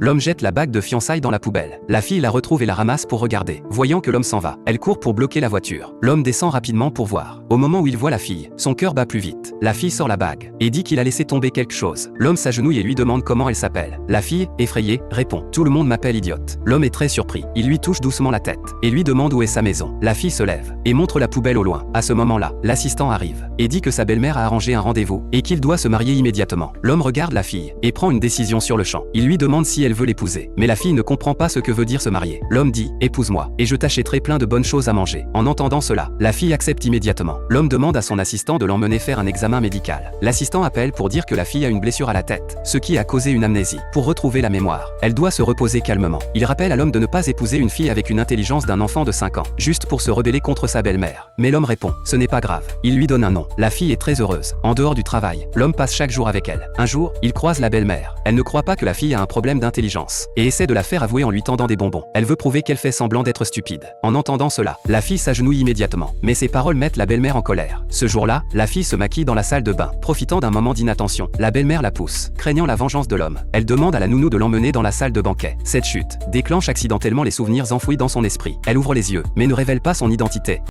L'homme jette la bague de fiançailles dans la poubelle. La fille la retrouve et la ramasse pour regarder. Voyant que l'homme s'en va, elle court pour bloquer la voiture. L'homme descend rapidement pour voir. Au moment où il voit la fille, son cœur bat plus vite. La fille sort la bague et dit qu'il a laissé tomber quelque chose. L'homme s'agenouille et lui demande comment elle s'appelle. La fille, effrayée, répond « Tout le monde m'appelle idiote ». L'homme est très surpris. Il lui touche doucement la tête et lui demande où est sa maison. La fille se lève et montre la poubelle au loin. À ce moment-là, l'assistant arrive et dit que sa belle-mère a arrangé un rendez-vous et qu'il doit se marier immédiatement. L'homme regarde la fille et prend une décision sur le champ. Il lui demande si elle veut l'épouser. Mais la fille ne comprend pas ce que veut dire se marier. L'homme dit « Épouse-moi et je t'achèterai plein de bonnes choses à manger ». En entendant cela, la fille accepte immédiatement. L'homme demande à son assistant de l'emmener faire un examen médical. L'assistant appelle pour dire que la fille a une blessure à la tête, ce qui a causé une amnésie. Pour retrouver la mémoire, elle doit se reposer calmement. Il rappelle à l'homme de ne pas épouser une fille avec une intelligence d'un enfant de 5 ans, juste pour se rebeller contre sa belle-mère. Mais l'homme répond « Ce n'est pas grave ». Il lui donne un nom. La fille est très heureuse. En dehors du travail, l'homme passe chaque jour avec elle. Un jour, il croise la belle-mère. Elle ne croit pas que la fille a un problème d'intelligence et essaie de la faire avouer en lui tendant des bonbons. Elle veut prouver qu'elle fait semblant d'être stupide. En entendant cela, la fille s'agenouille immédiatement. Mais ses paroles mettent la belle-mère en colère. Ce jour-là, la fille se maquille dans la salle de bain. Profitant d'un moment d'inattention, la belle-mère la pousse, craignant la vengeance de l'homme. Elle demande à la nounou de l'emmener dans la salle de banquet. Cette chute déclenche accidentellement les souvenirs enfouis dans son esprit. Elle ouvre les yeux, mais ne révèle pas son identité.